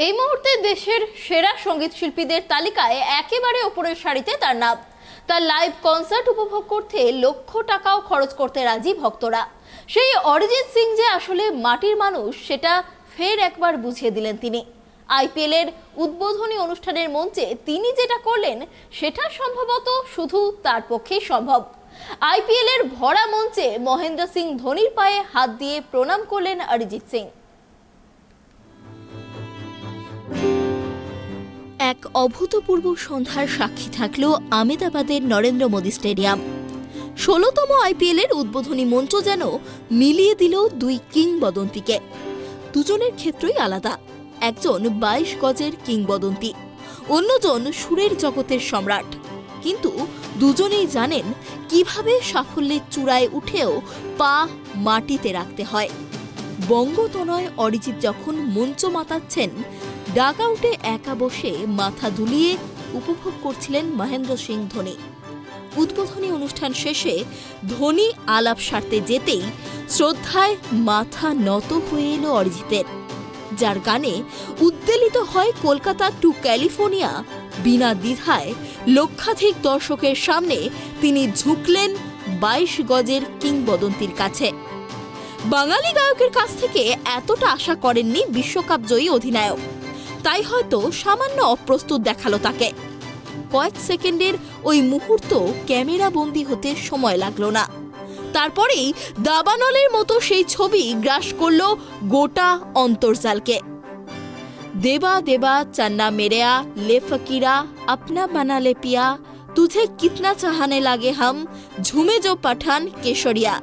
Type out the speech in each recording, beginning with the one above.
এই মুহূর্তে দেশের সেরা সঙ্গীত শিল্পীদের তালিকায় একেবারে উপরের সারিতে তার নাম। তার লাইভ কনসার্ট উপভোগ করতে লক্ষ টাকাও খরচ করতে রাজি ভক্তরা। সেই অরিজিৎ সিং যে আসলে মাটির মানুষ সেটা ফের একবার বুঝিয়ে দিলেন তিনি। আইপিএল এর উদ্বোধনী অনুষ্ঠানের মঞ্চে তিনি যেটা করলেন সেটা সম্ভবত শুধু তার পক্ষেই সম্ভব। আইপিএল এর ভরা মঞ্চে মহেন্দ্র সিং ধোনির পায়ে হাত দিয়ে প্রণাম করলেন অরিজিৎ সিং। এক অভূতপূর্ব সন্ধ্যার সাক্ষী থাকলো আহমেদাবাদের নরেন্দ্র মোদী স্টেডিয়াম। ১৬তম আইপিএল এর উদ্বোধনী মঞ্চ যেন মিলিয়ে দিল দুই কিংবদন্তিকে। দুজনের ক্ষেত্রই আলাদা, একজন ২২ গজের কিংবদন্তি, অন্যজন সুরের জগতের সম্রাট। কিন্তু দুজনেই জানেন কিভাবে সাফল্যের চূড়ায় উঠেও পা মাটিতে রাখতে হয়। বঙ্গতনয় অরিজিৎ যখন মঞ্চ মাতাচ্ছেন, ডাগ আউটে একা বসে মাথা দুলিয়ে উপভোগ করছিলেন মহেন্দ্র সিং ধোনি। উদ্বোধনী অনুষ্ঠান শেষে ধোনি আলাপ সারতে যেতেই শ্রদ্ধায় মাথা নত হয়ে এলো অরিজিতের, যার গানে উদ্বেলিত হয় কলকাতা টু ক্যালিফোর্নিয়া। বিনা দ্বিধায় লক্ষাধিক দর্শকের সামনে তিনি ঝুঁকলেন ২২ গজের কিংবদন্তির কাছে। বাঙালি গায়কের কাছ থেকে এতটা আশা করেননি বিশ্বকাপ জয়ী অধিনায়ক, তাই হয়তো সামান্য অপ্রস্তুত দেখালো তাকে। কয়েক সেকেন্ডের ওই মুহূর্ত ক্যামেরা বন্দী হতে সময় লাগলো না। তারপরেই দাবানলের মতো সেই ছবি গ্রাস করল গোটা অন্তর্জালকে। দেবা দেবা চান্না মেরেয়া লে ফকিরা আপনা বানা লে পিয়া তুঝে কিতনা চাহানে লাগে হাম ঝুমে জো পাঠান কেশরিয়া।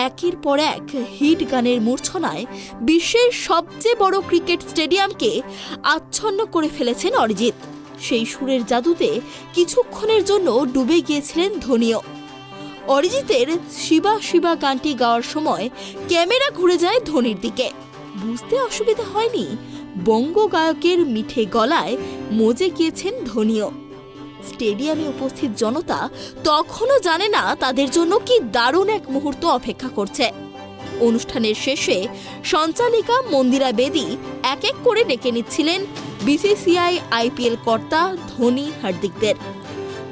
একের পর এক হিট গানের মূর্ছনায় বিশ্বের সবচেয়ে বড় ক্রিকেট স্টেডিয়ামকে আচ্ছন্ন করে ফেলেছেন অরিজিৎ। সেই সুরের জাদুতে কিছুক্ষণের জন্য ডুবে গিয়েছিলেন ধোনিও। অরিজিতের শিবা শিবা গানটি গাওয়ার সময় ক্যামেরা ঘুরে যায় ধোনির দিকে। বুঝতে অসুবিধা হয়নি, বঙ্গ গায়কের মিঠে গলায় মজে গিয়েছেন ধোনিও। স্টেডিয়ামে উপস্থিত জনতা তখনও জানে না তাদের জন্য কি দারুণ এক মুহূর্ত অপেক্ষা করছে। অনুষ্ঠানের শেষে সঞ্চালিকা মন্দিরা বেদি এক এক করে ডেকে নিচ্ছিলেন বিসিসিআই আইপিএল কর্তা ধোনি হার্দিকদের।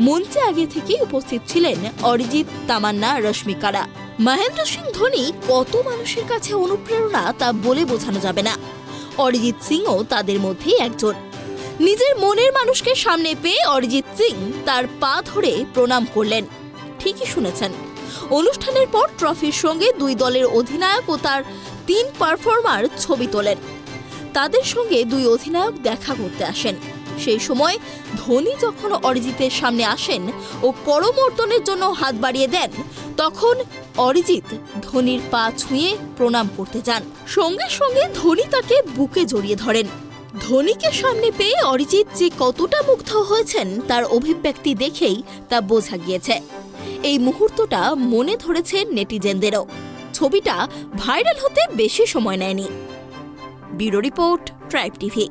মঞ্চে আগে থেকেই উপস্থিত ছিলেন অরিজিৎ, তামান্না, রশ্মিকারা। মহেন্দ্র সিং ধোনি কত মানুষের কাছে অনুপ্রেরণা তা বলে বোঝানো যাবে না। অরিজিৎ সিংও তাদের মধ্যেই একজন। নিজের মনের মানুষকে সামনে পেয়ে অরিজিৎ সিং তার পা ধরে প্রণাম করলেন। ঠিকই শুনেছেন, অনুষ্ঠানের পর ট্রফির সঙ্গে দুই দলের অধিনায়ক ও তার ৩ পারফর্মার ছবি তোলেন। তাদের সঙ্গে দুই অধিনায়ক দেখা করতে আসেন। সেই সময় ধোনি যখন অরিজিতের সামনে আসেন ও করমর্দনের জন্য হাত বাড়িয়ে দেন, তখন অরিজিৎ ধোনির পা ছুঁয়ে প্রণাম করতে যান। সঙ্গে সঙ্গে ধোনি তাকে বুকে জড়িয়ে ধরেন। ধোনিকে সামনে পেয়ে অরিজিৎ যে কতটা মুগ্ধ হয়েছেন তার অভিব্যক্তি দেখেই তা বোঝা গিয়েছে। এই মুহূর্তটা মনে ধরেছে নেটিজেনদেরও। ছবিটা ভাইরাল হতে বেশি সময় নেয়নি। Bureau report, tribe TV.